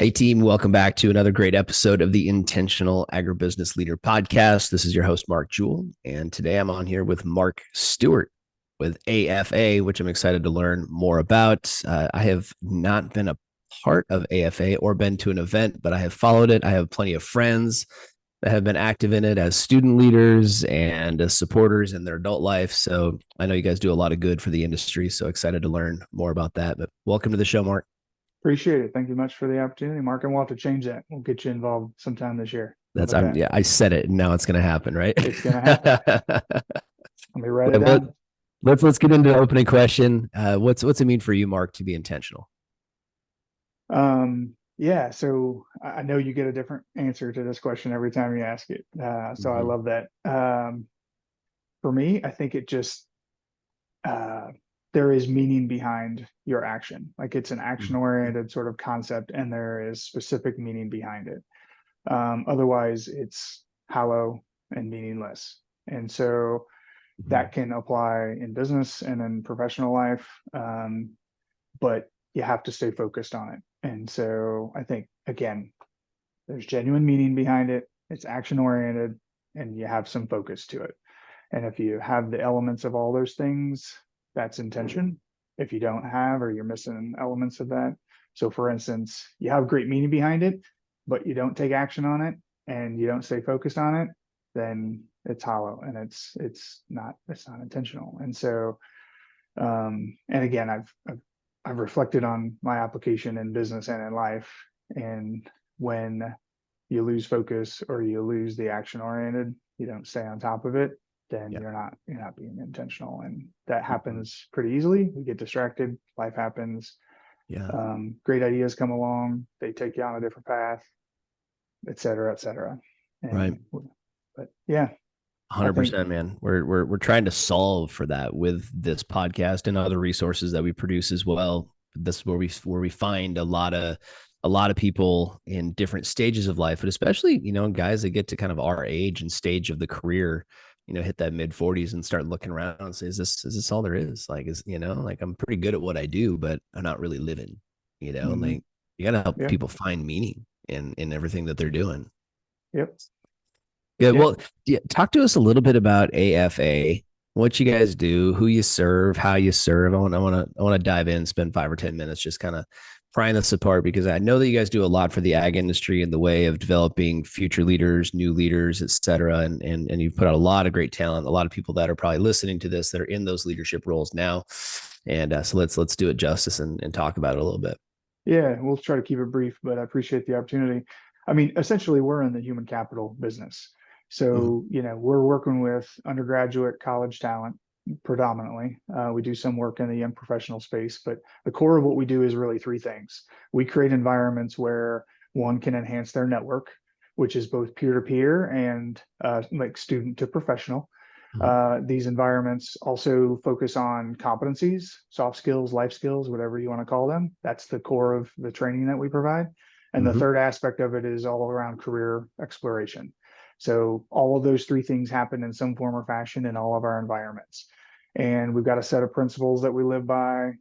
Hey, team, welcome back to another great episode of the Intentional Agribusiness Leader Podcast. This is your host, Mark Jewell, and today I'm on here with Mark Stewart with AFA, which I'm excited to learn more about. I have not been a part of AFA or been to an event, but I have followed it. I have plenty of friends that have been active in it as student leaders and as supporters in their adult life. So I know you guys do a lot of good for the industry. So excited to learn more about that. But welcome to the show, Mark. Appreciate it. Thank you much for the opportunity, Mark. And we'll have to change that. We'll get you involved sometime this year. How That's about I'm that? yeah, I said it and now it's gonna happen, right? It's going to happen. Let me write it But down. let's get into the opening question. What's it mean for you, Mark, to be intentional? Yeah, so I know you get a different answer to this question every time you ask it. So I Mm-hmm. love that. For me, I think it just uh, there is meaning behind your action. Like it's an action-oriented sort of concept, and there is specific meaning behind it. Otherwise, it's hollow and meaningless. And so Mm-hmm. that can apply in business and in professional life. But you have to stay focused on it. And so I think, again, there's genuine meaning behind it, it's action oriented, and you have some focus to it. And if you have the elements of all those things, that's intention. If you don't have, or you're missing elements of that. So, for instance, you have great meaning behind it, but you don't take action on it and you don't stay focused on it, then it's hollow and it's not intentional. And so, and again, I've reflected on my application in business and in life. And when you lose focus or you lose the action oriented, you don't stay on top of it, then Yeah. you're not being intentional. And that Mm-hmm. happens pretty easily. We get distracted, life happens. Yeah. Great ideas come along, they take you on a different path, et cetera, et cetera. Right. And but yeah, I think 100%, man. We're trying to solve for that with this podcast and other resources that we produce as well. This is where we find a lot of people in different stages of life, but especially, guys that get to kind of our age and stage of the career, hit that mid 40s and start looking around and say, is this all there is? Like, like I'm pretty good at what I do, but I'm not really living, and mhm, like you gotta help yeah, people find meaning in everything that they're doing. yep, Yeah, yeah. well, yeah, talk to us a little bit about AFA, what you guys do, who you serve, how you serve. I want to dive in, spend 5 or 10 minutes just kind of prying this apart because I know that you guys do a lot for the ag industry in the way of developing future leaders, new leaders, et cetera. And you've put out a lot of great talent, a lot of people that are probably listening to this that are in those leadership roles now. And so let's do it justice and talk about it a little bit. Yeah, we'll try to keep it brief, but I appreciate the opportunity. I mean, essentially, we're in the human capital business. Mhm. So, we're working with undergraduate college talent predominantly. We do some work in the young professional space, but the core of what we do is really three things. We create environments where one can enhance their network, which is both peer to peer and like student to professional. Mhm. These environments also focus on competencies, soft skills, life skills, whatever you want to call them. That's the core of the training that we provide. And the Mhm. third aspect of it is all around career exploration. So all of those three things happen in some form or fashion in all of our environments. And we've got a set of principles that we live by.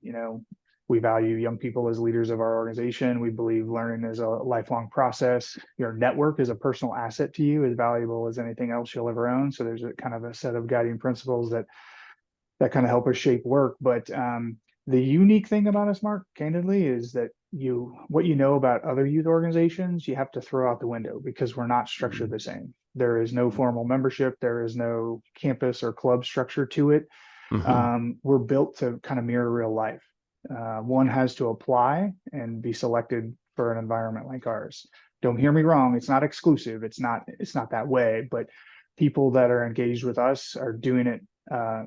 We value young people as leaders of our organization. We believe learning is a lifelong process. Your network is a personal asset to you, as valuable as anything else you'll ever own. So there's a kind of a set of guiding principles that kind of help us shape work. But the unique thing about us, Mark, candidly, is that what you know about other youth organizations, you have to throw out the window because we're not structured Mhm. the same. There is no formal membership. There is no campus or club structure to it. Mhm. We're built to kind of mirror real life. One has to apply and be selected for an environment like ours. Don't hear me wrong; it's not exclusive. It's not that way. But people that are engaged with us are doing it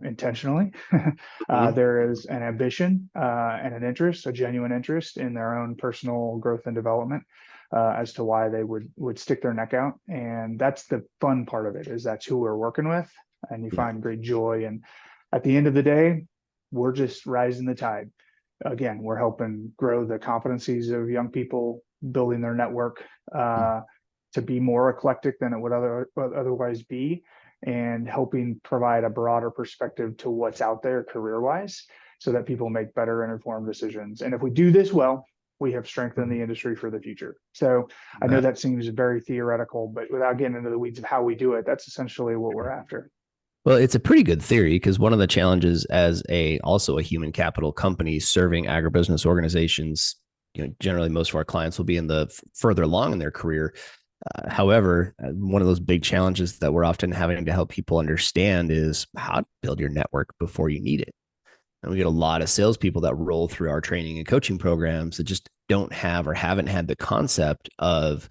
intentionally. Mhm. There is an ambition and an interest, a genuine interest in their own personal growth and development. As to why they would stick their neck out, and that's the fun part of it. Is that's who we're working with, and you Yeah. find great joy and at the end of the day, we're just rising the tide. Again, we're helping grow the competencies of young people, building their network uh, to be more eclectic than it would otherwise be, and helping provide a broader perspective to what's out there career wise so that people make better and informed decisions. And if we do this well, we have strengthened the industry for the future. So I know That, that seems very theoretical, but without getting into the weeds of how we do it, that's essentially what we're after. well, it's a pretty good theory because one of the challenges as also a human capital company serving agribusiness organizations, generally most of our clients will be in the further along in their career. However, one of those big challenges that we're often having to help people understand is how to build your network before you need it. And we get a lot of salespeople that roll through our training and coaching programs that just don't have or haven't had the concept of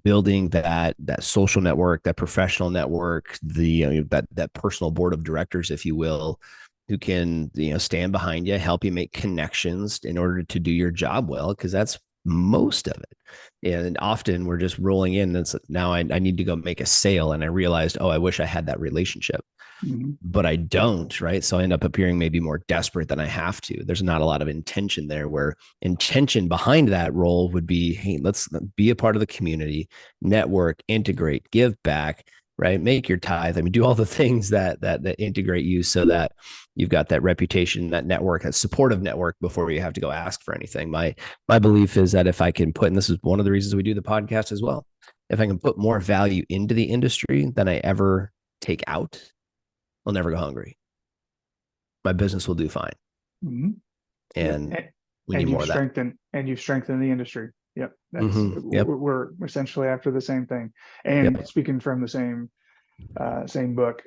building that social network, that professional network, that personal board of directors, if you will, who can stand behind you, help you make connections in order to do your job well, because that's most of it. And often we're just rolling in. And now I need to go make a sale, and I realized, oh, I wish I had that relationship. Mm-hmm. But I don't, right? So I end up appearing maybe more desperate than I have to. There's not a lot of intention there, where intention behind that role would be, hey, let's be a part of the community, network, integrate, give back, right? Make your tithe. I mean, do all the things that integrate you so that you've got that reputation, that network, that supportive network before you have to go ask for anything. My belief is that if I can put, and this is one of the reasons we do the podcast as well, if I can put more value into the industry than I ever take out, I'll never go hungry. My business will do fine. Mm-hmm. And Yep. we need more of that. You've strengthened the industry. Yep. Yep. We're essentially after the same thing. And Yep. speaking from the same book,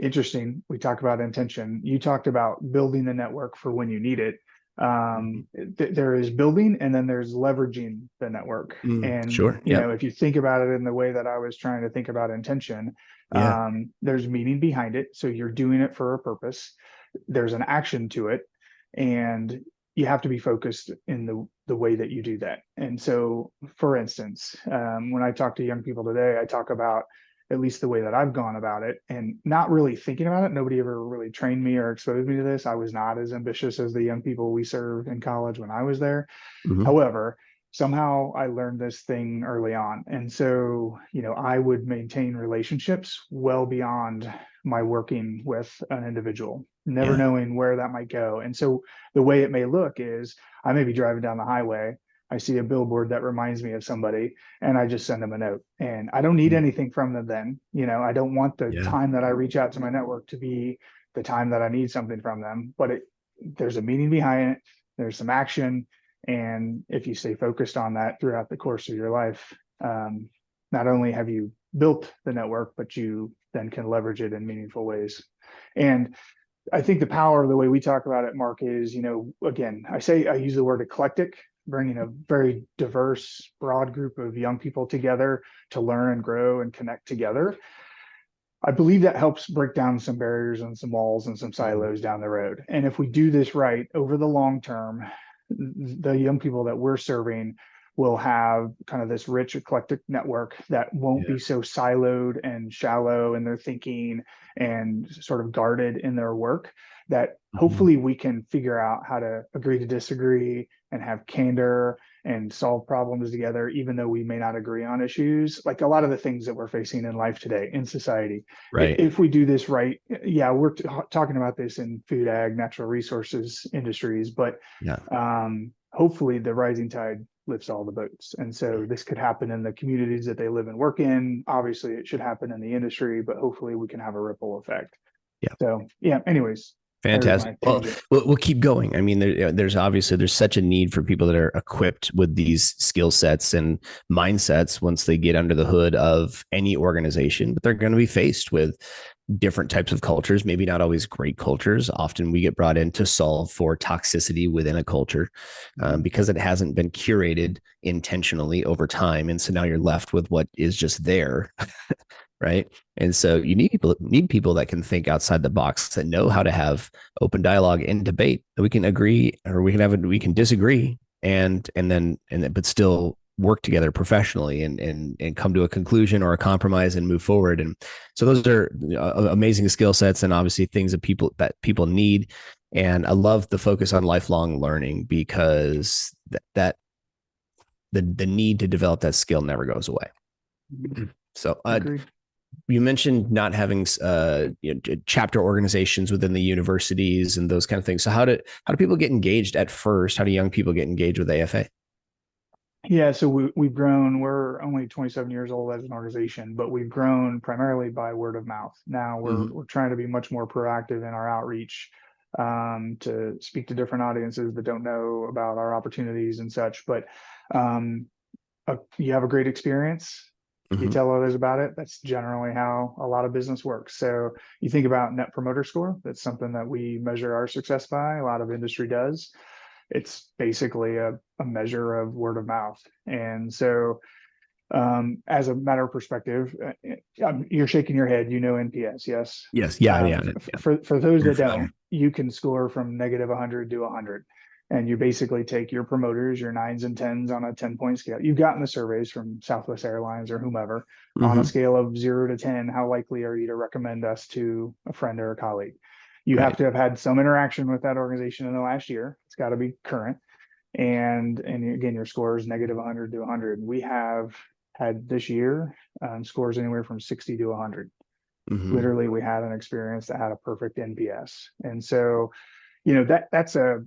interesting. We talk about intention. You talked about building the network for when you need it. There is building, and then there's leveraging the network. And, Sure. Yep. if you think about it in the way that I was trying to think about intention, Yeah. there's meaning behind it. So you're doing it for a purpose. There's an action to it, and you have to be focused in the way that you do that. And so, for instance, when I talk to young people today, I talk about at least the way that I've gone about it, and not really thinking about it. Nobody ever really trained me or exposed me to this. I was not as ambitious as the young people we served in college when I was there. Mm-hmm. However, somehow I learned this thing early on. And so, I would maintain relationships well beyond my working with an individual, never Yeah. knowing where that might go. And so the way it may look is I may be driving down the highway, I see a billboard that reminds me of somebody, and I just send them a note. And I don't need anything from them then. I don't want the Yeah. time that I reach out to my network to be the time that I need something from them. But there's a meaning behind it. There's some action. And if you stay focused on that throughout the course of your life, not only have you built the network, but you then can leverage it in meaningful ways. And I think the power of the way we talk about it, Mark, is, again, I use the word eclectic, bringing a very diverse, broad group of young people together to learn and grow and connect together. I believe that helps break down some barriers and some walls and some silos down the road. And if we do this right over the long term, the young people that we're serving will have kind of this rich, eclectic network that won't be so siloed and shallow in their thinking and sort of guarded in their work, that hopefully we can figure out how to agree to disagree and have candor and solve problems together, even though we may not agree on issues, like a lot of the things that we're facing in life today in society. Right. If we do this right, we're talking about this in food, ag, natural resources industries, but hopefully the rising tide lifts all the boats. And so this could happen in the communities that they live and work in. Obviously, it should happen in the industry, but hopefully we can have a ripple effect. Yeah. So, anyways. Fantastic. Well, we'll keep going. I mean, there's such a need for people that are equipped with these skill sets and mindsets once they get under the hood of any organization, but they're going to be faced with different types of cultures, maybe not always great cultures. Often we get brought in to solve for toxicity within a culture because it hasn't been curated intentionally over time. And so now you're left with what is just there. Right. And so you need people that can think outside the box, that know how to have open dialogue and debate. We can agree, or we can disagree but still work together professionally and come to a conclusion or a compromise and move forward. And so those are amazing skill sets, and obviously things that people need. And I love the focus on lifelong learning, because that the need to develop that skill never goes away. So Agreed. You mentioned not having chapter organizations within the universities and those kind of things. So how do people get engaged at first? How do young people get engaged with AFA? Yeah, so we've grown. We're only 27 years old as an organization, but we've grown primarily by word of mouth. Now we're trying to be much more proactive in our outreach, to speak to different audiences that don't know about our opportunities and such. But um, you have a great experience, you Hmm. tell others about it. That's generally how a lot of business works. So you think about net promoter score. That's something that we measure our success by. A lot of industry does. It's basically a measure of word of mouth. And so, as a matter of perspective, you're shaking your head, NPS, yes. Yes. Yeah. Yeah. Yeah. For those Very that familiar. don't, you can score from negative 100 to 100. And you basically take your promoters, your nines and tens on a 10-point scale. You've gotten the surveys from Southwest Airlines or whomever on a Hmm. scale of 0 to 10. How likely are you to recommend us to a friend or a colleague? You have Right. to have had some interaction with that organization in the last year. It's got to be current. And again, your score is negative 100 to 100. We have had this year, scores anywhere from 60 to 100. Hmm. Literally, we had an experience that had a perfect NPS. And so, that's a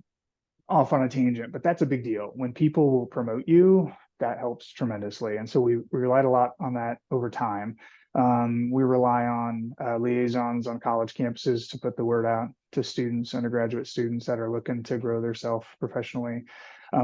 off on a tangent, but that's a big deal. When people will promote you, that helps tremendously. And so we relied a lot on that over time. We rely on liaisons on college campuses to put the word out to students, undergraduate students that are looking to grow themselves professionally.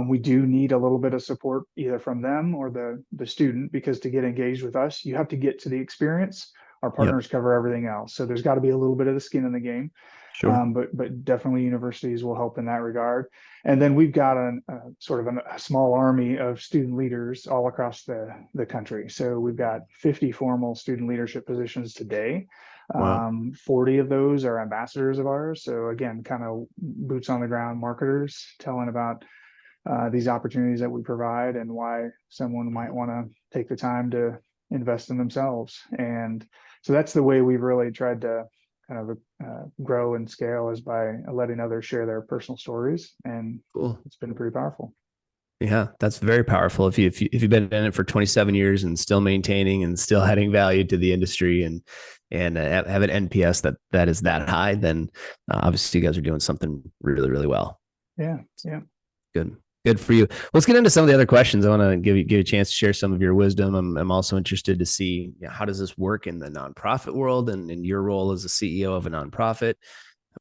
We do need a little bit of support either from them or the student, because to get engaged with us, you have to get to the experience. Our Yep. partners cover everything else. So there's got to be a little bit of the skin in the game. Sure. But definitely universities will help in that regard. And then we've got a sort of a small army of student leaders all across the country. So we've got 50 formal student leadership positions today. Wow. 40 of those are ambassadors of ours. So again, kind of boots on the ground marketers telling about these opportunities that we provide and why someone might want to take the time to invest in themselves. And so that's the way we've really tried to kind of grow and scale, is by letting others share their personal stories. And Cool. it's been pretty powerful. Yeah, that's very powerful. If you've been in it for 27 years and still maintaining and still adding value to the industry and have an NPS that is that high, then obviously you guys are doing something really really well. Yeah. Yeah. Good. Good for you. Let's get into some of the other questions. I want to give you a chance to share some of your wisdom. I'm also interested to see, how does this work in the nonprofit world and in your role as a CEO of a nonprofit.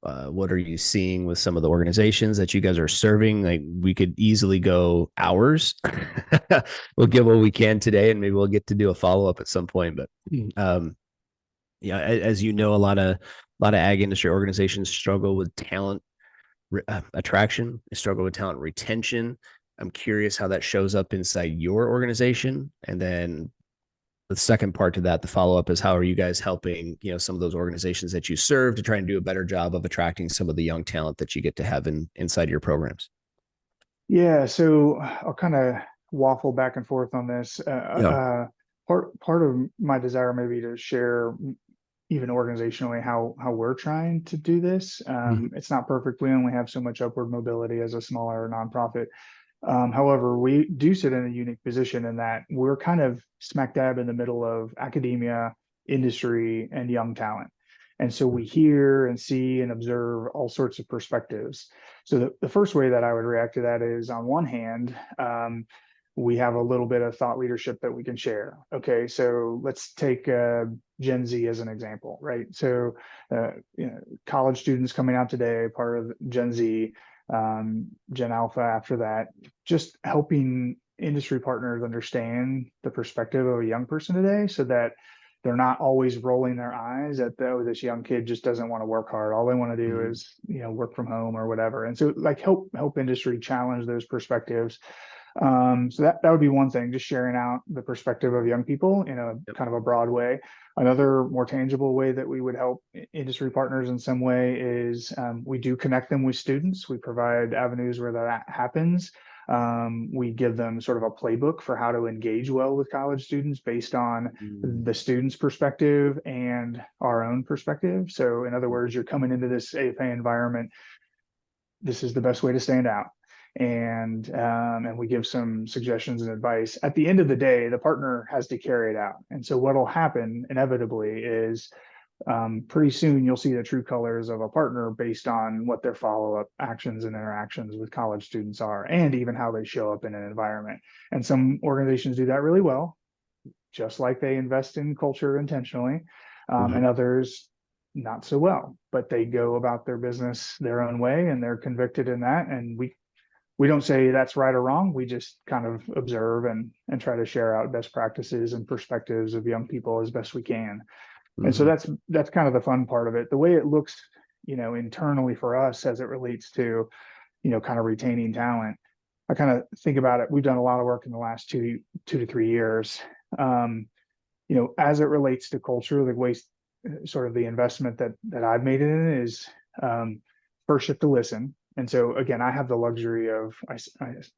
What are you seeing with some of the organizations that you guys are serving? Like, we could easily go hours. We'll give what we can today, and maybe we'll get to do a follow up at some point. But yeah, as you know, a lot of ag industry organizations struggle with talent attraction. They struggle with talent retention. I'm curious how that shows up inside your organization, and then the second part to that, the follow up, is how are you guys helping, some of those organizations that you serve to try and do a better job of attracting some of the young talent that you get to have inside your programs? Yeah. So I'll kind of waffle back and forth on this. Yeah. Part of my desire maybe to share even organizationally how we're trying to do this. Mhm. It's not perfect. We only have so much upward mobility as a smaller nonprofit. However, we do sit in a unique position in that we're kind of smack dab in the middle of academia, industry, and young talent. And so we hear and see and observe all sorts of perspectives. So the first way that I would react to that is, on one hand, we have a little bit of thought leadership that we can share. Okay, so let's take Gen Z as an example, right? So, college students coming out today, part of Gen Z, Gen Alpha after that, just helping industry partners understand the perspective of a young person today, so that they're not always rolling their eyes at, oh, this young kid just doesn't want to work hard. All they want to do Mhm. is, work from home or whatever. And so, like, help industry challenge those perspectives. So that would be one thing, just sharing out the perspective of young people in a Yep. kind of a broad way. Another more tangible way that we would help industry partners in some way is, we do connect them with students. We provide avenues where that happens. We give them sort of a playbook for how to engage well with college students based on Mhm. the student's perspective and our own perspective. So in other words, you're coming into this AFA environment, this is the best way to stand out. and we give some suggestions and advice. At the end of the day, the partner has to carry it out. And so what'll happen inevitably is pretty soon you'll see the true colors of a partner based on what their follow-up actions and interactions with college students are, and even how they show up in an environment. And some organizations do that really well, just like they invest in culture intentionally, and others not so well, but they go about their business their own way and they're convicted in that. And we don't say that's right or wrong. We just kind of observe and try to share out best practices and perspectives of young people as best we can. And so that's kind of the fun part of it. The way it looks, internally for us as it relates to, kind of retaining talent. I kind of think about it. We've done a lot of work in the last two to 3 years. As it relates to culture, the way sort of the investment that I've made in it is first you have to listen. And so again, I have the luxury of I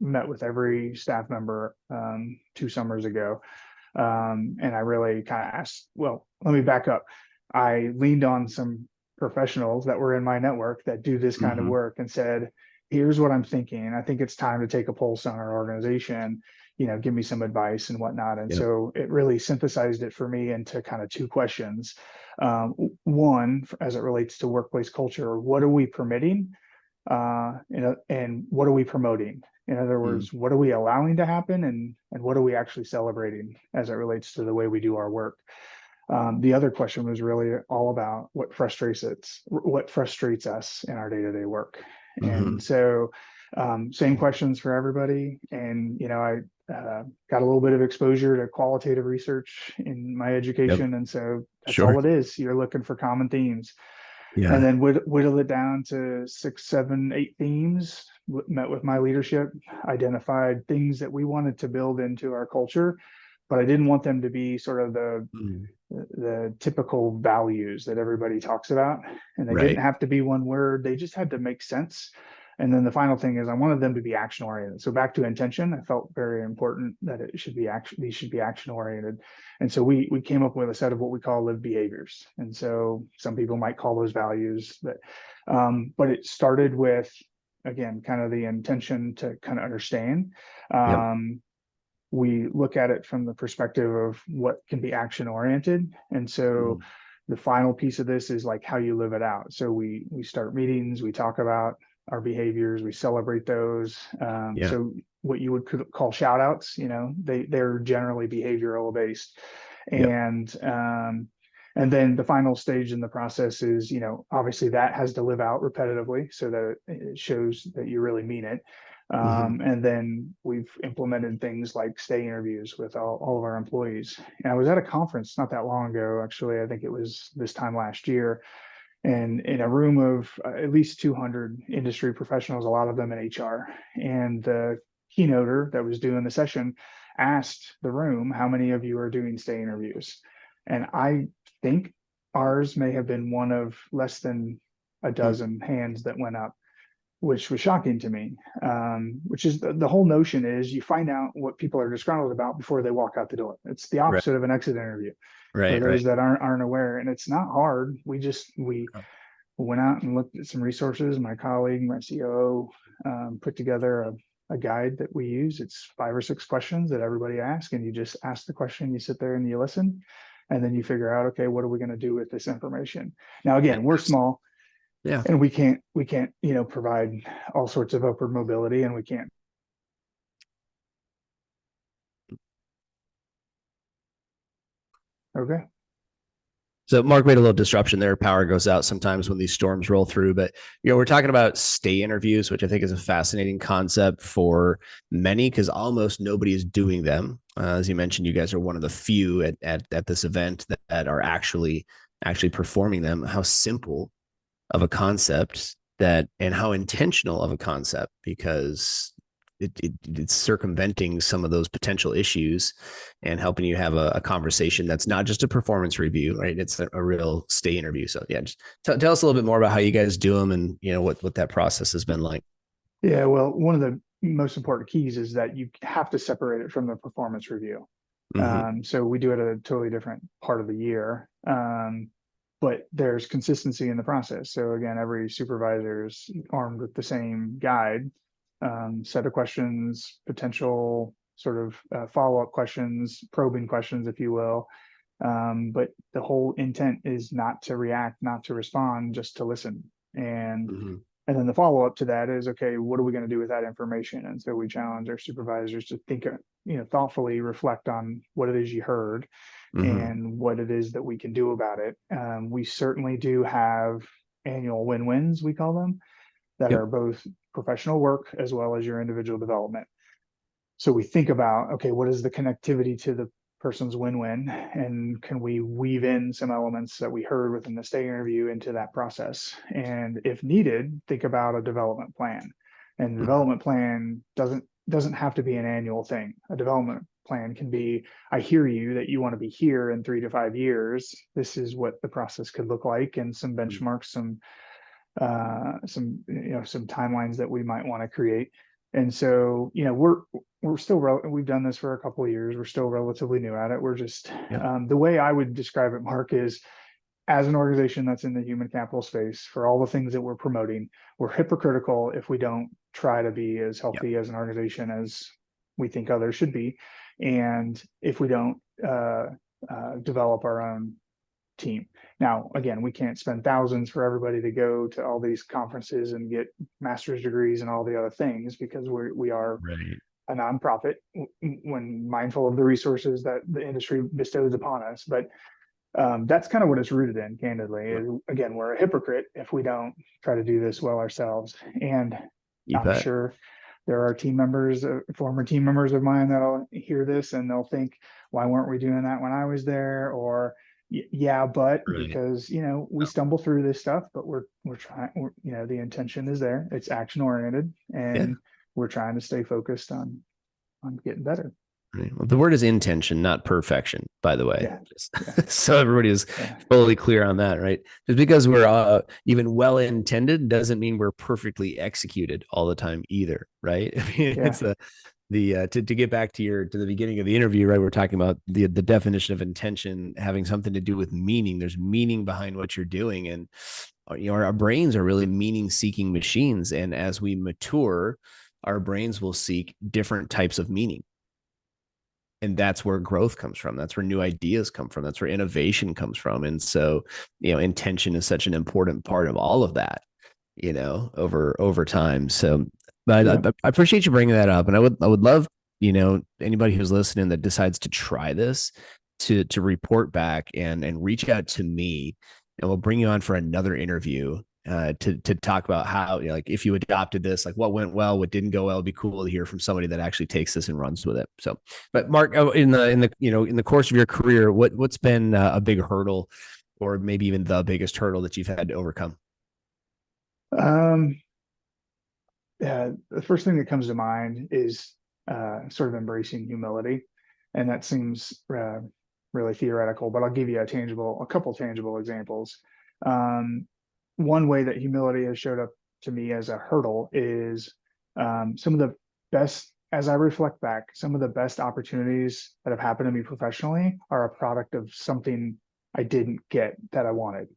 met with every staff member 2 summers ago. And I really kind of asked, well, let me back up. I leaned on some professionals that were in my network that do this kind of work and said, here's what I'm thinking. I think it's time to take a pulse on our organization, give me some advice and whatnot. And so it really synthesized it for me into kind of 2 questions. One, as it relates to workplace culture, what are we permitting? And what are we promoting? In other words, what are we allowing to happen, and what are we actually celebrating as it relates to the way we do our work? The other question was really all about what frustrates us in our day-to-day work. And so same questions for everybody. And, I got a little bit of exposure to qualitative research in my education. And so that's all it is. You're looking for common themes. Yeah. And then whittle it down to 6, 7, 8 themes, met with my leadership, identified things that we wanted to build into our culture, but I didn't want them to be sort of the typical values that everybody talks about. And they didn't have to be one word. They just had to make sense. And then the final thing is I wanted them to be action oriented. So back to intention, I felt very important that these should be action oriented. And so we came up with a set of what we call lived behaviors. And so some people might call those values that, but it started with, again, kind of the intention to kind of understand. We look at it from the perspective of what can be action oriented. And so the final piece of this is like how you live it out. So we start meetings, we talk about our behaviors, we celebrate those. So what you would call shout outs, they're generally behavioral based. And then the final stage in the process is, obviously that has to live out repetitively so that it shows that you really mean it. And then we've implemented things like stay interviews with all of our employees. And I was at a conference not that long ago, actually, I think it was this time last year. And in a room of at least 200 industry professionals, a lot of them in HR. And the keynoter that was doing the session asked the room, how many of you are doing stay interviews? And I think ours may have been one of less than a dozen hands that went up, which was shocking to me. Which is the whole notion is you find out what people are disgruntled about before they walk out the door. It's the opposite of an exit interview. For those that aren't aware, and it's not hard. We went out and looked at some resources. My colleague, my COO, put together a guide that we use. It's 5 or 6 questions that everybody asks, and you just ask the question, you sit there and you listen, and then you figure out, okay, what are we going to do with this information? Now, again, we're small, and we can't, provide all sorts of upward mobility, and we can't. Okay. So Mark made a little disruption there. Power goes out sometimes when these storms roll through, but we're talking about stay interviews, which I think is a fascinating concept for many because almost nobody is doing them. As you mentioned, you guys are one of the few at this event that are actually performing them. How simple of a concept and how intentional of a concept, because it's circumventing some of those potential issues and helping you have a conversation that's not just a performance review, right? It's a real stay interview. So just tell us a little bit more about how you guys do them and what that process has been like. Yeah, well, one of the most important keys is that you have to separate it from the performance review. So we do it at a totally different part of the year. But there's consistency in the process. So again, every supervisor is armed with the same guide. set of questions, potential sort of follow-up questions, probing questions, if you will. But the whole intent is not to react, not to respond, just to listen. Mhm. And then the follow-up to that is, okay, what are we going to do with that information? And so we challenge our supervisors to think, thoughtfully reflect on what it is you heard Mhm. and what it is that we can do about it. We certainly do have annual win-wins, we call them, that Yep. are both professional work as well as your individual development. So we think about, okay, what is the connectivity to the person's win-win, and can we weave in some elements that we heard within the stay interview into that process? And if needed, think about a development plan. And the Mhm. development plan doesn't have to be an annual thing. A development plan can be, I hear you that you want to be here in 3 to 5 years. This is what the process could look like, and some benchmarks, some timelines that we might want to create. And so, we're still we've done this for a couple of years. We're still relatively new at it. We're just Yep. the way I would describe it, Mark, is as an organization that's in the human capital space, for all the things that we're promoting, we're hypocritical if we don't try to be as Yep. healthy as an organization as we think others should be, and if we don't develop our own team. Now, again, we can't spend thousands for everybody to go to all these conferences and get master's degrees and all the other things, because we are Right. a nonprofit when mindful of the resources that the industry bestows upon us. But that's kind of what it's rooted in, candidly. Yep. Is, again, we're a hypocrite if we don't try to do this well ourselves. And You I'm bet. sure there are team members, former team members of mine that'll hear this and they'll think, why weren't we doing that when I was there? Or yeah, but Right. because we stumble through this stuff, but we're trying. The intention is there. It's action oriented, Yeah. and we're trying to stay focused on getting better. Right. Well, the word is intention, not perfection, by the way. Yeah, yeah, Just so everybody is yeah, fully clear on that, right? Just because we're even well intended doesn't mean we're perfectly executed all the time either, right? I mean, yeah, it's the to get back to the beginning of the interview, right? We're talking about the definition of intention having something to do with meaning. There's meaning behind what you're doing, and our brains are really meaning seeking machines, and as we mature, our brains will seek different types of meaning, and that's where growth comes from. That's where new ideas come from. That's where innovation comes from. And so, intention is such an important part of all of that, over time. So, but yeah. I appreciate you bringing that up, and I would love, anybody who's listening that decides to try this to report back and reach out to me, and we'll bring you on for another interview to talk about how, like, if you adopted this, like what went well, what didn't go well. It'd be cool to hear from somebody that actually takes this and runs with it. So, but Mark, in the course of your career, what's been a big hurdle, or maybe even the biggest hurdle that you've had to overcome? Um, the first thing that comes to mind is sort of embracing humility, and that seems really theoretical, but I'll give you a couple tangible examples. Um, One way that humility has showed up to me as a hurdle is some of the best, as I reflect back, some of the best opportunities that have happened to me professionally are a product of something I didn't get that I wanted,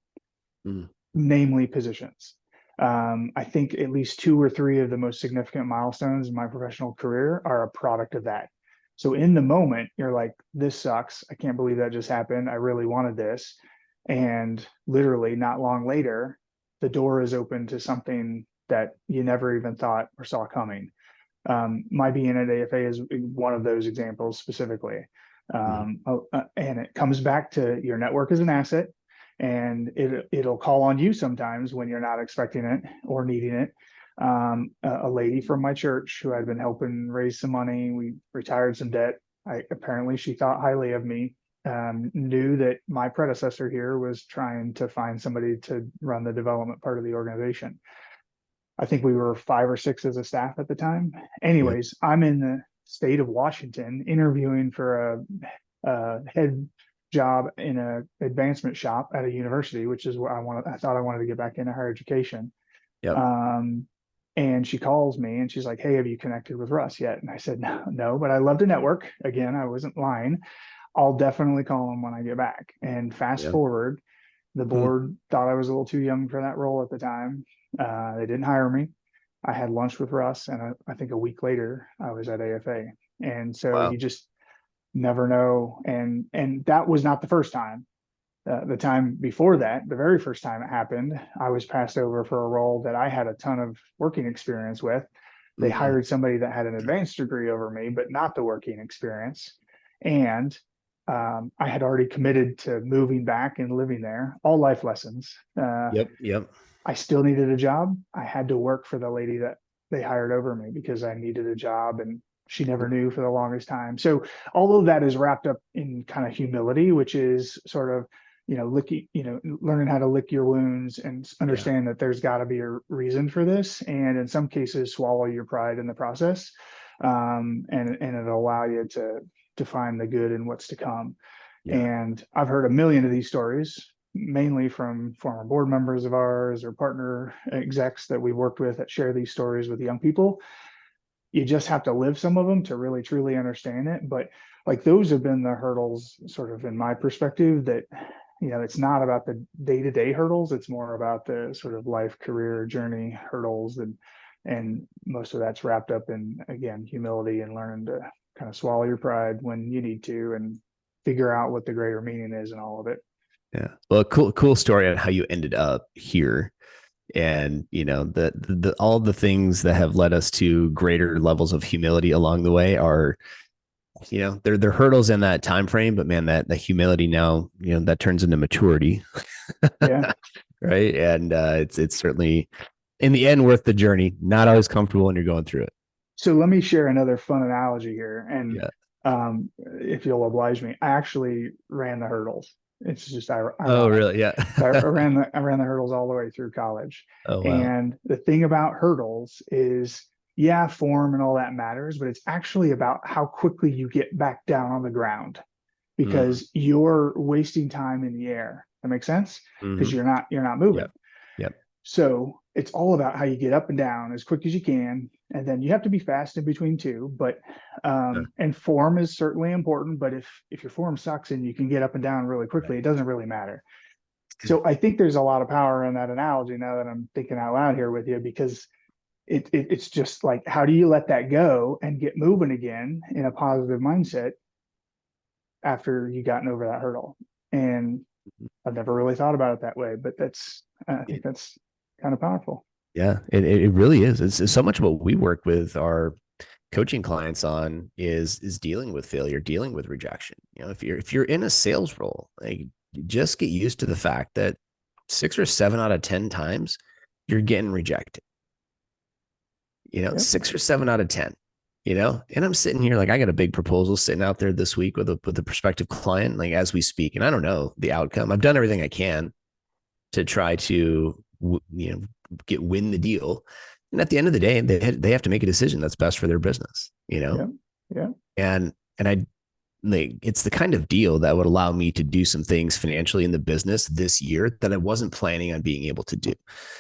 Mm. namely positions. I think at least two or three of the most significant milestones in my professional career are a product of that. So in the moment, you're like, this sucks. I can't believe that just happened. I really wanted this. And literally, not long later, the door is open to something that you never even thought or saw coming. My being at AFA is one of those examples specifically. Mm. And it comes back to your network as an asset, and it'll call on you sometimes when you're not expecting it or needing it. A lady from my church who had been helping raise some money, we retired some debt. Apparently she thought highly of me, knew that my predecessor here was trying to find somebody to run the development part of the organization. I think we were 5 or 6 as a staff at the time. Yep. Anyways, I'm in the state of Washington interviewing for a head job in a advancement shop at a university, which is where I thought I wanted to get back into higher education. Yep. Um, and she calls me and she's like, "Hey, have you connected with Russ yet?" And I said, "No, no, but I love to network." Again, I wasn't lying. I'll definitely call him when I get back. And fast Yep. forward, the Mm. board thought I was a little too young for that role at the time. They didn't hire me. I had lunch with Russ, and I think a week later I was at AFA. And so Wow. you just never know. And that was not the first time. The time before that, the very first time it happened, I was passed over for a role that I had a ton of working experience with. They Mm, hired somebody that had an advanced degree over me, but not the working experience. And I had already committed to moving back and living there, all life lessons. yep. Yep. I still needed a job. I had to work for the lady that they hired over me because I needed a job, and she never knew for the longest time. So all of that is wrapped up in kind of humility, which is sort of, learning how to lick your wounds and Yeah. understand that there's got to be a reason for this. And in some cases, swallow your pride in the process. And it'll allow you to find the good in what's to come. Yeah. And I've heard a million of these stories, mainly from former board members of ours or partner execs that we worked with that share these stories with young people. You just have to live some of them to really truly understand it. But like those have been the hurdles, sort of in my perspective, that it's not about the day-to-day hurdles. It's more about the sort of life, career, journey hurdles, and most of that's wrapped up in, again, humility and learning to kind of swallow your pride when you need to and figure out what the greater meaning is in all of it. Yeah. Well, cool story on how you ended up here. And the all the things that have led us to greater levels of humility along the way are, they're hurdles in that time frame, but man, that the humility now, that turns into maturity. Yeah. Right. And it's certainly in the end worth the journey. Not always comfortable when you're going through it. So let me share another fun analogy here. And Yeah. if you'll oblige me, I actually ran the hurdles. It's just Oh, ironic. really? Yeah. So I ran the hurdles all the way through college. Oh, wow. And the thing about hurdles is, yeah, form and all that matters, but it's actually about how quickly you get back down on the ground, Mm, because you're wasting time in the air. That makes sense? Because hmm. you're not moving. Yep. Yep. So it's all about how you get up and down as quick as you can. And then you have to be fast in between too. But Yeah. and form is certainly important. But if your form sucks and you can get up and down really quickly, Right. it doesn't really matter. So I think there's a lot of power in that analogy now that I'm thinking out loud here with you, because it's just like, how do you let that go and get moving again in a positive mindset after you gotten over that hurdle? And I've never really thought about it that way, but I think that's kind of powerful. Yeah, it really is. It's so much of what we work with our coaching clients on is dealing with failure, dealing with rejection. If you're in a sales role, like, just get used to the fact that 6 or 7 out of 10 times you're getting rejected. Yep. 6 or 7 out of 10. And I'm sitting here like I got a big proposal sitting out there this week with a prospective client, like as we speak, and I don't know the outcome. I've done everything I can to try to win the deal. And at the end of the day, they have to make a decision that's best for their business, Yep. Yeah. and I like, it's the kind of deal that would allow me to do some things financially in the business this year that I wasn't planning on being able to do.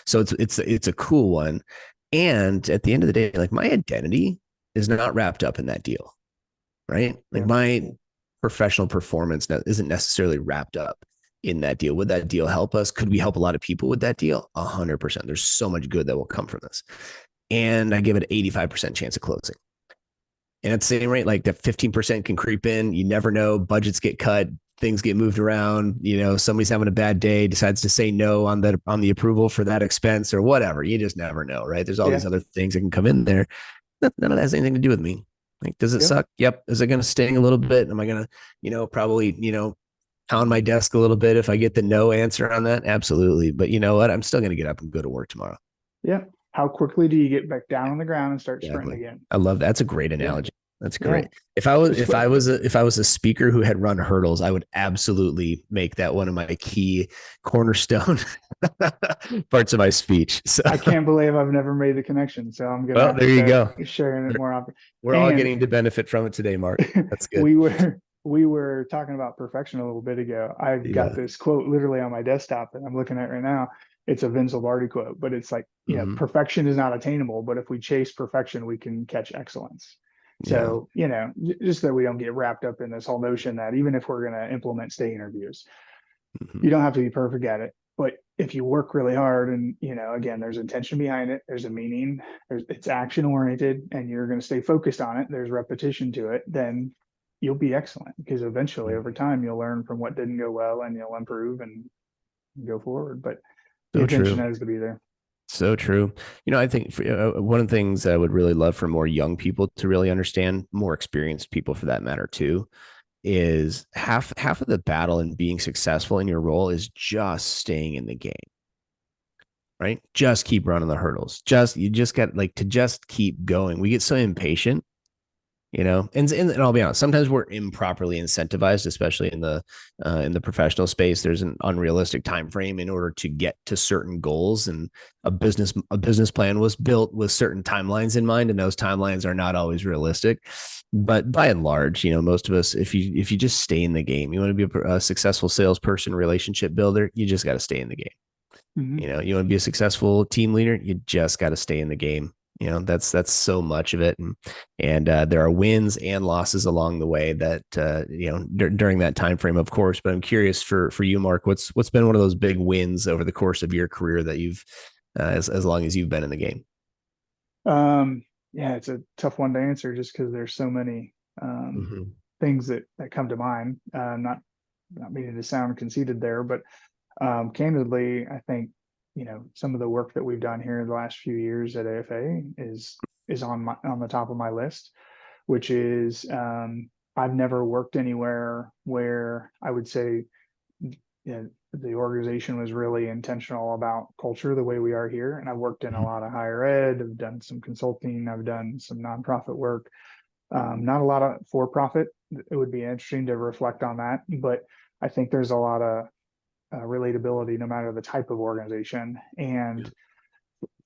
So it's a cool one. And at the end of the day, like, my identity is not wrapped up in that deal, right? Like, Yeah. my professional performance isn't necessarily wrapped up in that deal. Would that deal help us? Could we help a lot of people with that deal? 100%. There's so much good that will come from this. And I give it an 85% chance of closing. And at the same rate, like, that 15% can creep in. You never know. Budgets get cut, things get moved around. Somebody's having a bad day, decides to say no on the approval for that expense or whatever. You just never know, right? There's all Yeah. these other things that can come in there. None of that has anything to do with me. Like, does it Yep. suck? Yep. Is it going to sting a little bit? Am I going to, probably, pound my desk a little bit if I get the no answer on that? Absolutely. But you know what? I'm still going to get up and go to work tomorrow. Yeah. How quickly do you get back down on the ground and start sprinting Exactly. again? I love that. That's a great Yeah. analogy. That's Yeah. great. If I was Just if I was a speaker who had run hurdles, I would absolutely make that one of my key cornerstone parts of my speech. So, I can't believe I've never made the connection. So I'm gonna well, have to there you start go. sharing it more often. We're all And getting to benefit from it today, Mark. That's good. we were talking about perfection a little bit ago. I've got Yeah. this quote literally on my desktop that I'm looking at right now. It's a Vince Lombardi quote, but it's like, Mm-hmm. perfection is not attainable, but if we chase perfection, we can catch excellence. Yeah. So, just that we don't get wrapped up in this whole notion that even if we're going to implement stay interviews, Mm-hmm. you don't have to be perfect at it, But if you work really hard and, again, there's intention behind it, there's a meaning, it's action oriented, and you're going to stay focused on it, there's repetition to it, then you'll be excellent, because eventually over time you'll learn from what didn't go well and you'll improve and go forward. But the So intention true. has to be there. So true. I think one of the things that I would really love for more young people to really understand, more experienced people for that matter too, is half of the battle in being successful in your role is just staying in the game, right? Just keep running the hurdles. You just got like to just keep going. We get so impatient, and I'll be honest, sometimes we're improperly incentivized, especially in the professional space. There's an unrealistic time frame in order to get to certain goals, and a business plan was built with certain timelines in mind, and those timelines are not always realistic. But by and large, most of us, if you just stay in the game, you want to be a successful salesperson, relationship builder, you just got to stay in the game. Mm-hmm. You want to be a successful team leader, you just got to stay in the game. That's so much of it, and there are wins and losses along the way that during that time frame, of course. But I'm curious for you, Mark, what's been one of those big wins over the course of your career that you've as long as you've been in the game? Yeah, it's a tough one to answer just because there's so many Mm-hmm. things that come to mind. Not meaning to sound conceited there, but candidly, I think, some of the work that we've done here in the last few years at AFA is on the top of my list, which is, I've never worked anywhere where I would say, the organization was really intentional about culture the way we are here. And I've worked in a lot of higher ed, I've done some consulting, I've done some nonprofit work, not a lot of for profit. It would be interesting to reflect on that, but I think there's a lot of relatability no matter the type of organization. And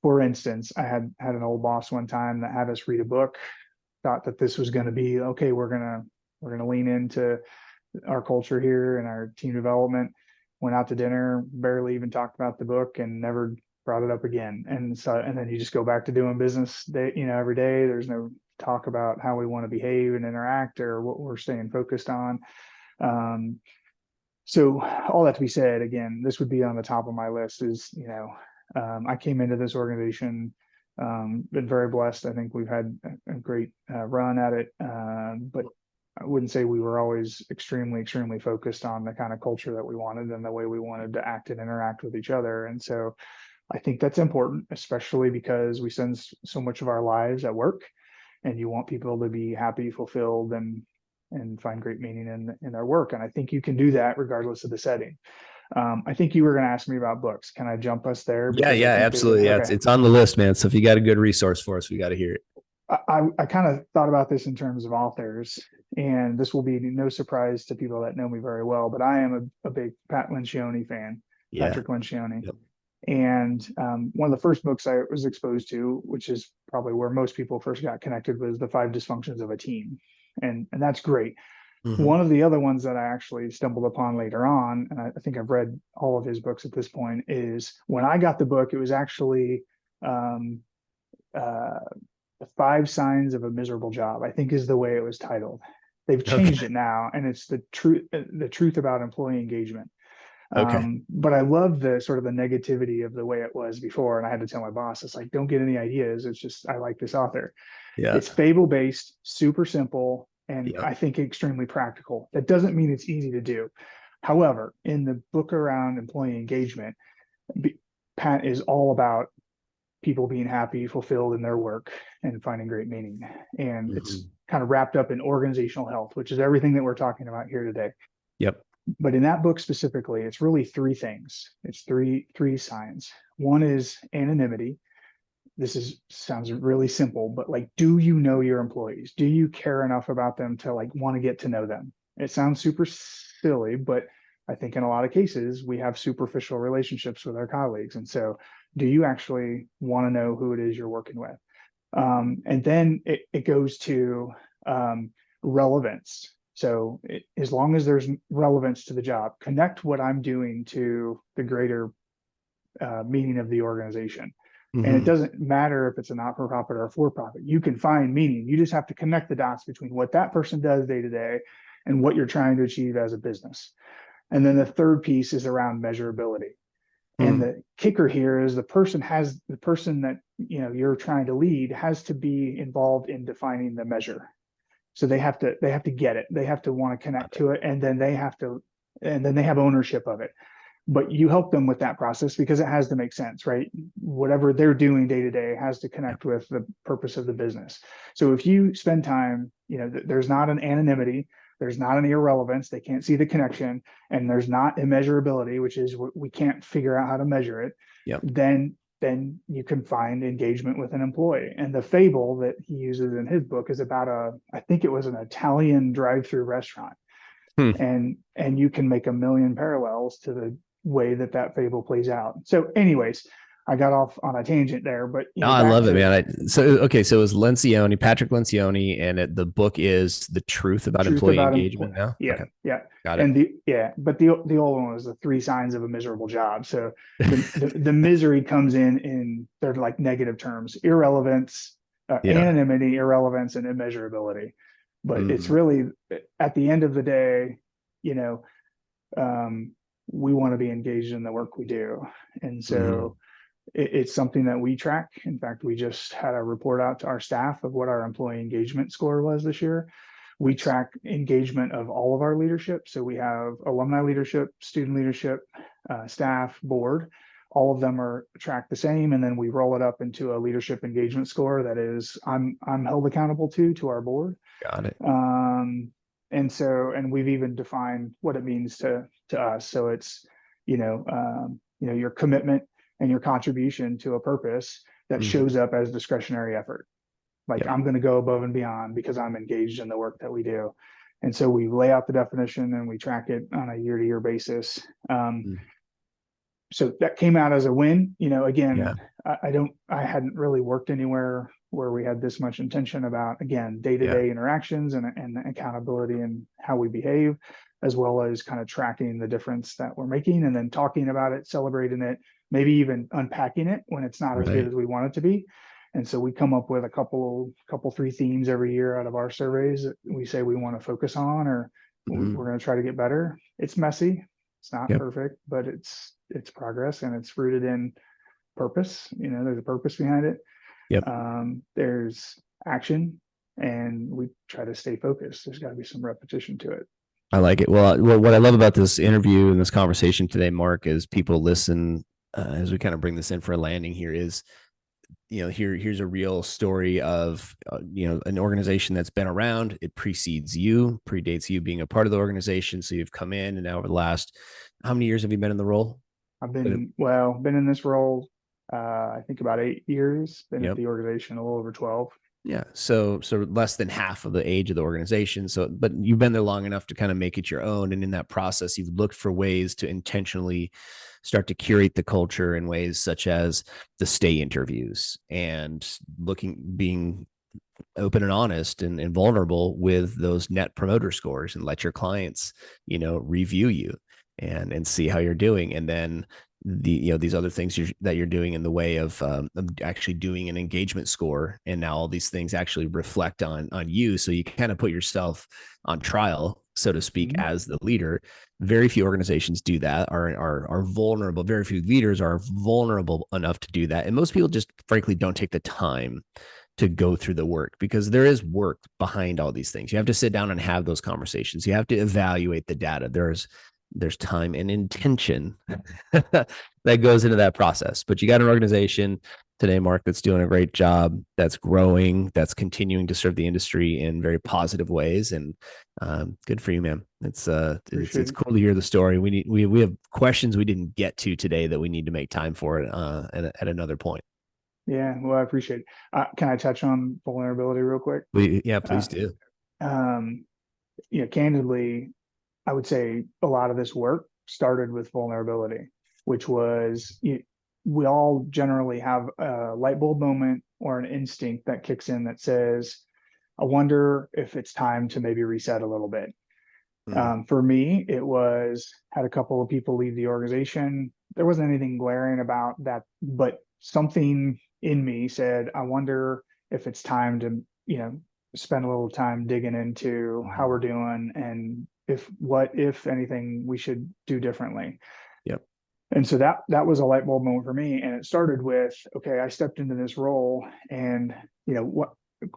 for instance, I had an old boss one time that had us read a book, thought that this was going to be okay. We're gonna lean into our culture here and our team development. Went out to dinner, barely even talked about the book, and never brought it up again. And then you just go back to doing business every day. There's no talk about how we want to behave and interact or what we're staying focused on. So all that to be said, again, this would be on the top of my list. I came into this organization, been very blessed. I think we've had a great run at it, but I wouldn't say we were always extremely, extremely focused on the kind of culture that we wanted and the way we wanted to act and interact with each other. And so I think that's important, especially because we spend so much of our lives at work, and you want people to be happy, fulfilled, and find great meaning in their work. And I think you can do that regardless of the setting. I think you were going to ask me about books. Can I jump us there? Yeah, Because I yeah, think absolutely. Yeah, okay. it's on the list, man. So if you got a good resource for us, we got to hear it. I kind of thought about this in terms of authors, and this will be no surprise to people that know me very well, but I am a big Yeah. Patrick Lencioni. Yep. And one of the first books I was exposed to, which is probably where most people first got connected, was The Five Dysfunctions of a Team. And that's great. Mm-hmm. One of the other ones that I actually stumbled upon later on, and I think I've read all of his books at this point, is when I got the book, it was actually um, uh, The Five Signs of a Miserable Job, I think is the way it was titled. They've changed Okay. it now, and it's the truth about employee engagement. Okay. But I love the sort of the negativity of the way it was before. And I had to tell my boss, it's like, don't get any ideas. It's just, I like this author. Yeah. It's fable based, super simple, and Yep. I think extremely practical. That doesn't mean it's easy to do. However, in the book around employee engagement, Pat is all about people being happy, fulfilled in their work, and finding great meaning. And it's Mm-hmm. kind of wrapped up in organizational health, which is everything that we're talking about here today. Yep. But in that book specifically, it's really three things. It's three signs. One is anonymity. Sounds really simple, but like, do you know your employees? Do you care enough about them to like want to get to know them? It sounds super silly, but I think in a lot of cases we have superficial relationships with our colleagues. And so do you actually want to know who it is you're working with? And then it goes to relevance. So as long as there's relevance to the job, connect what I'm doing to the greater meaning of the organization. And it Mm-hmm. doesn't matter if it's a not-for-profit or a for-profit. You can find meaning. You just have to connect the dots between what that person does day to day and what you're trying to achieve as a business. And then the third piece is around measurability. And the kicker here is the person that, you're trying to lead has to be involved in defining the measure. So they have to get it. They have to want to connect to it, and then they have ownership of it. But you help them with that process because it has to make sense, right? Whatever they're doing day to day has to connect with the purpose of the business. So if you spend time, there's not an anonymity, there's not an irrelevance, they can't see the connection, and there's not immeasurability, which is we can't figure out how to measure it. Yep. Then you can find engagement with an employee. And the fable that he uses in his book is about I think it was an Italian drive-through restaurant. And you can make a million parallels to the way that fable plays out. So anyways, I got off on a tangent there, but I love it, man. So it was Lencioni, Patrick Lencioni, and the book is The Truth About Employee Engagement now. Yeah. Okay. Yeah. Got it. And but the old one was the 3 signs of a miserable job. So the misery comes in they're like negative terms: irrelevance, anonymity, irrelevance, and immeasurability. But it's really, at the end of the day, we want to be engaged in the work we do. And so it's something that we track. In fact, we just had a report out to our staff of what our employee engagement score was this year. We track engagement of all of our leadership. So we have alumni leadership, student leadership, staff, board. All of them are tracked the same. And then we roll it up into a leadership engagement score that is I'm held accountable to our board. Got it. And we've even defined what it means to us. So it's, your commitment and your contribution to a purpose that shows up as discretionary effort. Like, I'm going to go above and beyond because I'm engaged in the work that we do. And so we lay out the definition and we track it on a year-to-year basis. So that came out as a win. I hadn't really worked anywhere where we had this much intention about, again, day-to-day interactions and accountability and how we behave, as well as kind of tracking the difference that we're making and then talking about it, celebrating it, maybe even unpacking it when it's not as good as we want it to be. And so we come up with a couple, 3 themes every year out of our surveys that we say we want to focus on, or we're going to try to get better. It's messy. It's not perfect, but it's progress, and it's rooted in purpose. There's a purpose behind it. There's action, and we try to stay focused. There's got to be some repetition to it. I like it. Well, what I love about this interview and this conversation today, Mark, is people listen as we kind of bring this in for a landing here is, here's a real story of, an organization that's been around. It predates you being a part of the organization. So you've come in, and now over the last, how many years have you been in the role? I've been in this role, I think about 8 years, been at the organization a little over 12. Yeah. So less than half of the age of the organization. So, but you've been there long enough to kind of make it your own. And in that process, you've looked for ways to intentionally start to curate the culture in ways such as the stay interviews and being open and honest and vulnerable with those net promoter scores, and let your clients, review you and see how you're doing. And then these other things that you're doing in the way of actually doing an engagement score. And now all these things actually reflect on you. So you kind of put yourself on trial, so to speak, as the leader. Very few organizations do that, are vulnerable. Very few leaders are vulnerable enough to do that. And most people just frankly don't take the time to go through the work, because there is work behind all these things. You have to sit down and have those conversations. You have to evaluate the data. There's time and intention that goes into that process. But you got an organization today, Mark, that's doing a great job, that's growing, that's continuing to serve the industry in very positive ways. And good for you, man. It's cool to hear the story. We have questions we didn't get to today that we need to make time for it at another point. Yeah, well, I appreciate it. Can I touch on vulnerability real quick? Please do. Candidly, I would say a lot of this work started with vulnerability, which was, we all generally have a light bulb moment or an instinct that kicks in that says, I wonder if it's time to maybe reset a little bit. For me, it was, had a couple of people leave the organization. There wasn't anything glaring about that, but something in me said, I wonder if it's time to, spend a little time digging into how we're doing and if anything we should do differently. And so that was a light bulb moment for me. And it started with, okay, I stepped into this role, and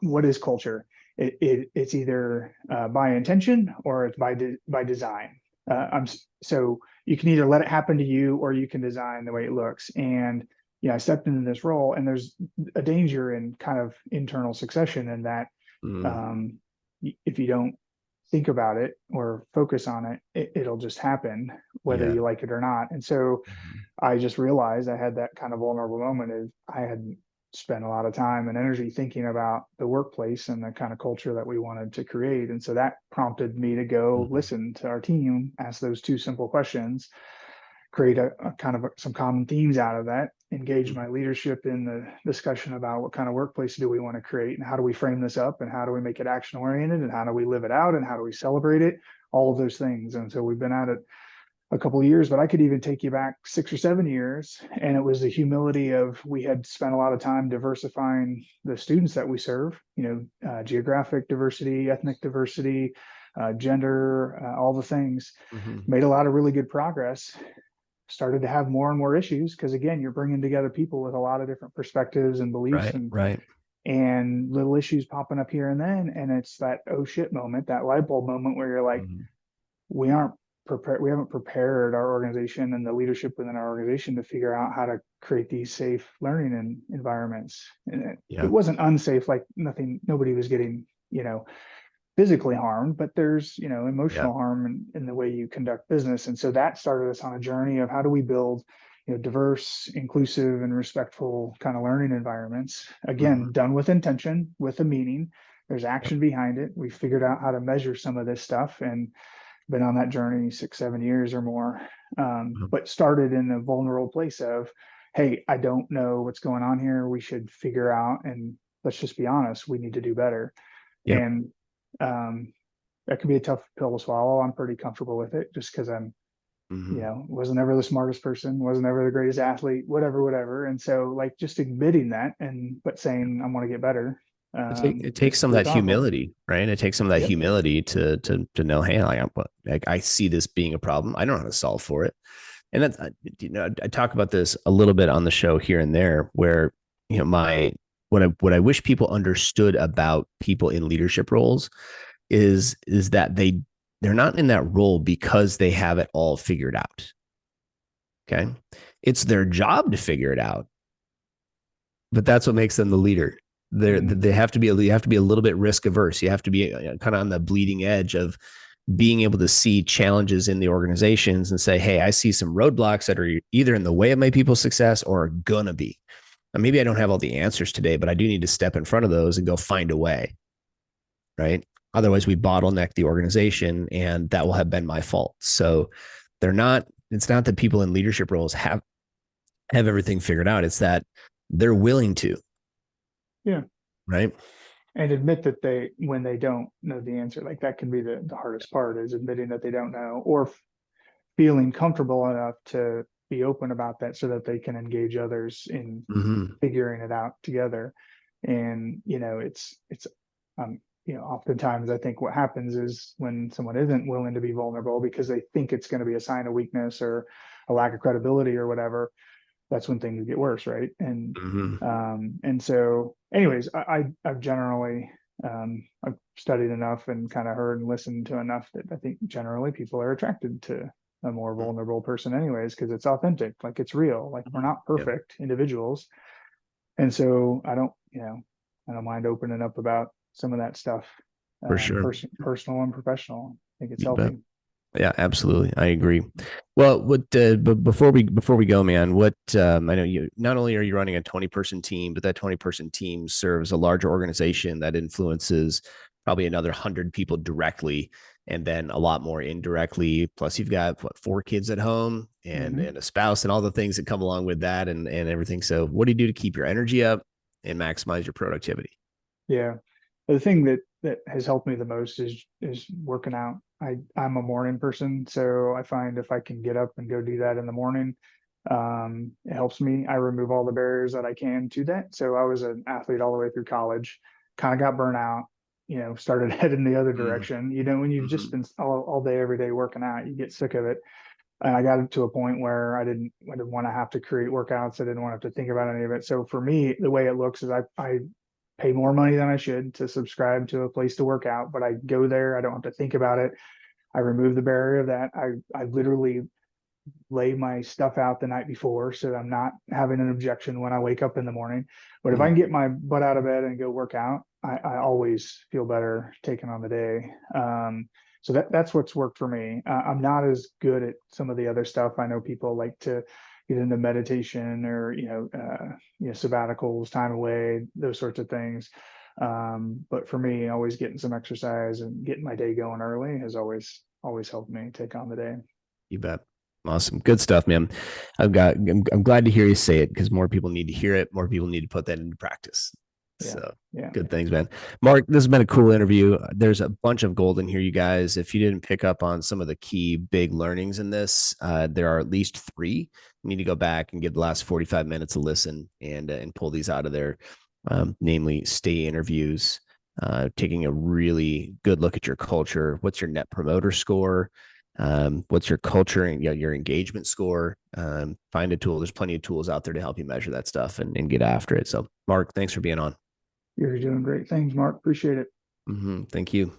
what is culture? It's either by intention or it's by design. So you can either let it happen to you or you can design the way it looks. And I stepped into this role, and there's a danger in kind of internal succession in that, Mm, um, if you don't think about it or focus on it, it'll just happen whether yeah. you like it or not. And so Mhm. I just realized I had that kind of vulnerable moment of I hadn't spent a lot of time and energy thinking about the workplace and the kind of culture that we wanted to create. And so that prompted me to go Mhm. listen to our team, ask those two simple questions, create a kind of some common themes out of that, engage my leadership in the discussion about what kind of workplace do we want to create, and how do we frame this up, and how do we make it action oriented, and how do we live it out, and how do we celebrate it, all of those things. And so we've been at it a couple of years, but I could even take you back 6 or 7 years. And it was the humility of, we had spent a lot of time diversifying the students that we serve, geographic diversity, ethnic diversity, gender, all the things, Mhm. made a lot of really good progress, started to have more and more issues. Cause again, you're bringing together people with a lot of different perspectives and beliefs, Right, and right. little issues popping up here and then. And it's that, oh shit moment, that light bulb moment where you're like, Mhm. we aren't prepared. We haven't prepared our organization and the leadership within our organization to figure out how to create these safe learning environments. And it Yeah. wasn't unsafe, like nobody was getting, physically harmed, but there's, Yeah. emotional harm in the way you conduct business. And so that started us on a journey of how do we build, diverse, inclusive, and respectful kind of learning environments. Again, Mhm. done with intention, with a meaning. There's Yep. action behind it. We figured out how to measure some of this stuff, and been on that journey 6, 7 years or more. Mhm. But started in a vulnerable place of, hey, I don't know what's going on here. We should figure out, and let's just be honest, we need to do better. Yep. And um, that can be a tough pill to swallow. I'm pretty comfortable with it just because Mhm. wasn't ever the smartest person, wasn't ever the greatest athlete, whatever. And so, like, just admitting that, but saying, I want to get better, It takes is some of pretty that powerful. humility, right? It takes some of that Yep. humility to know, hey, I see this being a problem. I don't know how to solve for it. And that's, I talk about this a little bit on the show here and there, where my what I wish people understood about people in leadership roles is that they're not in that role because they have it all figured out. Okay, it's their job to figure it out, but that's what makes them the leader. Mm, They have to be you have to be a little bit risk averse. You have to be kind of on the bleeding edge of being able to see challenges in the organizations and say, hey, I see some roadblocks that are either in the way of my people's success or are gonna be. And maybe I don't have all the answers today, but I do need to step in front of those and go find a way, right? Otherwise, we bottleneck the organization, and that will have been my fault. So they're not. It's not that people in leadership roles have everything figured out. It's that they're willing to, yeah. right? And admit that when they don't know the answer, like that can be the hardest part, is admitting that they don't know, or feeling comfortable enough to be open about that so that they can engage others in Mm-hmm. figuring it out together. And it's oftentimes I think what happens is when someone isn't willing to be vulnerable because they think it's going to be a sign of weakness or a lack of credibility or whatever, that's when things get worse, right? Mm-hmm. And so, anyways, I've generally, I've studied enough and kind of heard and listened to enough that I think generally people are attracted to a more vulnerable person, anyways, because it's authentic, like it's real, like we're not Yeah, perfect individuals. And so I don't mind opening up about some of that stuff, for sure. personal and professional. I think it's You bet. healthy. Yeah, absolutely. I agree. Well, but before we go, man, I know you not only are you running a 20-person team, but that 20-person team serves a larger organization that influences probably another 100 people directly, and then a lot more indirectly. Plus, you've got what, 4 kids at home Hmm. and a spouse and all the things that come along with that and everything. So, what do you do to keep your energy up and maximize your productivity? Yeah. The thing that has helped me the most is working out. I'm a morning person, so I find if I can get up and go do that in the morning, it helps me. I remove all the barriers that I can to that. So I was an athlete all the way through college, kind of got burnt out, started heading the other Mm-hmm. direction. When you've just been all day, every day working out, you get sick of it. And I got to a point where I didn't want to have to create workouts. I didn't want to have to think about any of it. So for me, the way it looks is I pay more money than I should to subscribe to a place to work out, but I go there. I don't have to think about it. I remove the barrier of that. I literally lay my stuff out the night before so that I'm not having an objection when I wake up in the morning. But if I Mhm. can get my butt out of bed and go work out, I always feel better taking on the day. So that's what's worked for me. I'm not as good at some of the other stuff. I know people like to get into meditation or sabbaticals, time away, those sorts of things. But for me, always getting some exercise and getting my day going early has always helped me take on the day. You bet. Awesome. Good stuff, man. I'm glad to hear you say it because more people need to hear it. More people need to put that into practice. Yeah, So yeah. good things, man. Mark, this has been a cool interview. There's a bunch of gold in here, you guys. If you didn't pick up on some of the key big learnings in this, there are at least three. You need to go back and get the last 45 minutes to listen and pull these out of there, namely stay interviews, taking a really good look at your culture. What's your net promoter score? What's your culture and your engagement score? Find a tool. There's plenty of tools out there to help you measure that stuff and get after it. So, Mark, thanks for being on. You're doing great things, Mark. Appreciate it. Thank you.